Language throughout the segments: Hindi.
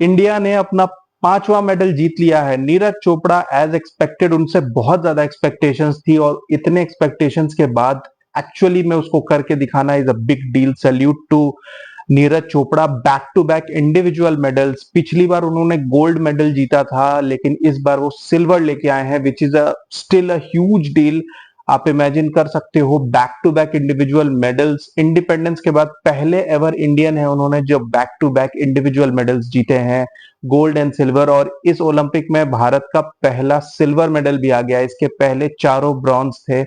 इंडिया ने अपना पांचवा मेडल जीत लिया है। नीरज चोपड़ा एज एक्सपेक्टेड, उनसे बहुत ज्यादा एक्सपेक्टेशंस थी और इतने एक्सपेक्टेशंस के बाद एक्चुअली में उसको करके दिखाना is a big deal. Salute to Neeraj Chopra. Back to back individual medals. पिछली बार उन्होंने गोल्ड मेडल जीता था लेकिन इस बार वो सिल्वर लेके आए हैं, which is a still a huge deal. आप इमेजिन कर सकते हो, back to back individual medals. Independence के बाद पहले एवर इंडियन है उन्होंने जो back to back individual medals जीते हैं, गोल्ड एंड सिल्वर। और इस ओलंपिक में भारत का पहला सिल्वर मेडल भी आ गया। इसके पहले चारों ब्रॉन्ज थे।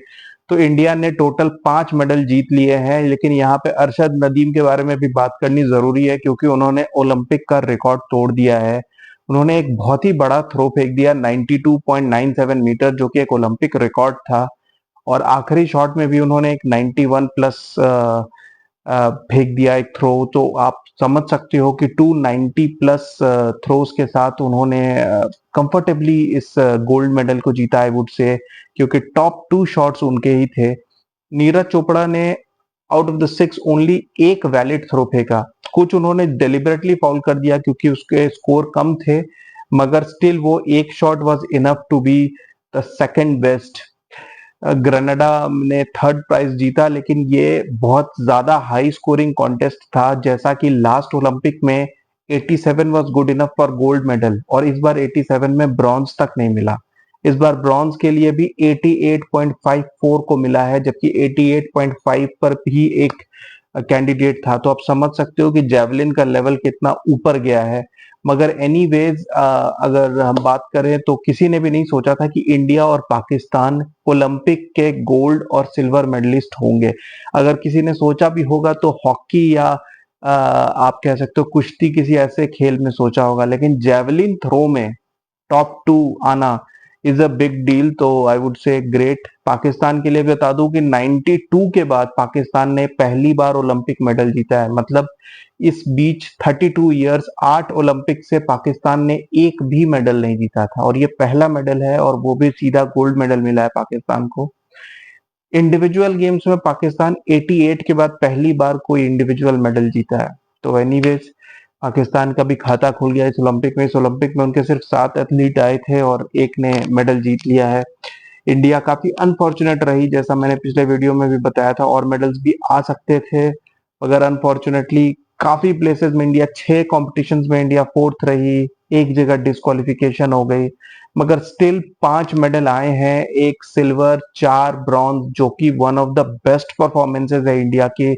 तो इंडिया ने टोटल 5 मेडल जीत लिए हैं। लेकिन यहाँ पे अरशद नदीम के बारे में भी बात करनी जरूरी है क्योंकि उन्होंने ओलंपिक का रिकॉर्ड तोड़ दिया है। उन्होंने एक बहुत ही बड़ा थ्रो फेंक दिया, 92.97 मीटर, जो कि एक ओलंपिक रिकॉर्ड था। और आखिरी शॉट में भी उन्होंने एक 91 प्लस फेंक दिया एक थ्रो। तो आप समझ सकते हो कि 290 प्लस थ्रोस के साथ उन्होंने कंफर्टेबली इस गोल्ड मेडल को जीता, आई वुड से, क्योंकि टॉप 2 शॉट्स उनके ही थे। नीरज चोपड़ा ने आउट ऑफ द 6 ओनली एक वैलिड थ्रो फेंका। कुछ उन्होंने डेलिबरेटली फाउल कर दिया क्योंकि उसके स्कोर कम थे, मगर स्टिल वो एक shot was enough to be the second best. Grenada ने थर्ड प्राइज जीता, लेकिन ये बहुत ज्यादा हाई स्कोरिंग कॉन्टेस्ट था। जैसा कि लास्ट ओलंपिक में 87 was good enough for gold medal और इस बार 87 में ब्रॉन्ज तक नहीं मिला। इस बार ब्रॉन्ज के लिए भी 88.54 को मिला है, जबकि 88.5 पर भी एक कैंडिडेट था। तो आप समझ सकते हो कि जेवलिन का लेवल कितना ऊपर गया है। मगर एनीवेज, अगर हम बात करें तो किसी ने भी नहीं सोचा था कि इंडिया और पाकिस्तान ओलंपिक के गोल्ड और सिल्वर मेडलिस्ट होंगे। अगर किसी ने सोचा भी होगा तो हॉकी या आप कह सकते हो कुश्ती, किसी ऐसे खेल में सोचा होगा, लेकिन जेवलिन थ्रो में टॉप 2 आना इज अ बिग डील। तो I would say great. Pakistan के लिए भी बता दूं कि 92 के बाद पाकिस्तान ने पहली बार ओलंपिक मेडल जीता है। मतलब इस बीच 32 इयर्स, 8 ओलंपिक से पाकिस्तान ने एक भी मेडल नहीं जीता था और ये पहला मेडल है और वो भी सीधा गोल्ड मेडल मिला है पाकिस्तान को। इंडिविजुअल गेम्स में पाकिस्तान 88 के बाद पहली बार कोई इंडिविजुअल मेडल जीता है। तो एनीवेज, पाकिस्तान का भी खाता खुल गया इस ओलंपिक में। इस ओलंपिक में उनके सिर्फ 7 एथलीट आए थे और एक ने मेडल जीत लिया है। इंडिया काफी अनफॉर्चुनेट रही, जैसा मैंने पिछले वीडियो में भी बताया था, और मेडल्स भी आ सकते थे, मगर अनफॉर्चुनेटली काफी प्लेसेस में इंडिया, 6 कॉम्पिटिशन्स में इंडिया फोर्थ रही, एक जगह डिस्क्वालिफिकेशन हो गई। मगर स्टिल 5 मेडल आए हैं, एक सिल्वर, 4 ब्रॉन्ज, जो कि one of the best performances है इंडिया के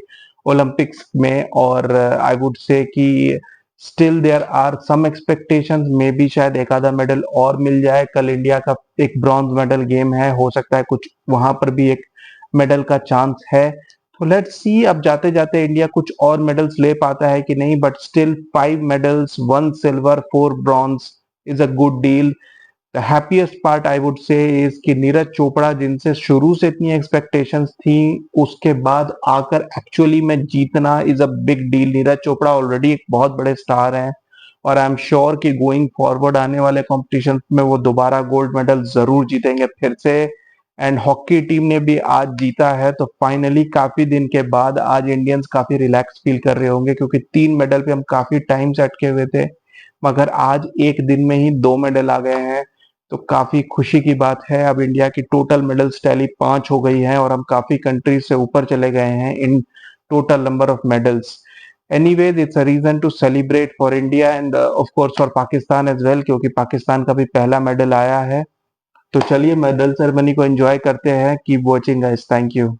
ओलंपिक्स में। और आई वुड से कि still there are some expectations, maybe शायद एक आधा मेडल और मिल जाए। कल इंडिया का एक ब्रॉन्ज मेडल गेम है, हो सकता है कुछ वहां पर भी एक मेडल का चांस है। तो लेट्स सी अब जाते जाते इंडिया कुछ और मेडल्स ले पाता है कि नहीं, but still 5 medals, 1 silver, 4 bronze is a good deal. The happiest part I would से इज कि नीरज चोपड़ा, जिनसे शुरू से इतनी एक्सपेक्टेशंस थी, उसके बाद आकर एक्चुअली में जीतना is a big deal. Neeraj Chopra already एक बहुत बड़े स्टार हैं और आई एम श्योर कि गोइंग फॉरवर्ड आने वाले कॉम्पिटिशन में वो दोबारा गोल्ड मेडल जरूर जीतेंगे फिर से। एंड हॉकी टीम ने भी आज जीता है, तो फाइनली काफी दिन के बाद आज इंडियंस काफी रिलैक्स फील कर रहे होंगे, क्योंकि 3 मेडल पे हम काफी टाइम से अटके हुए थे, मगर आज एक दिन में ही 2 मेडल आ गए हैं। तो काफी खुशी की बात है। अब इंडिया की टोटल मेडल्स टैली 5 हो गई है और हम काफी कंट्रीज से ऊपर चले गए हैं in total number of medals. Anyways, it's a reason to celebrate for India and of course for Pakistan as well, क्योंकि पाकिस्तान का भी पहला मेडल आया है। तो चलिए मेडल सेरेमनी को एंजॉय करते हैं। Keep watching guys, thank you.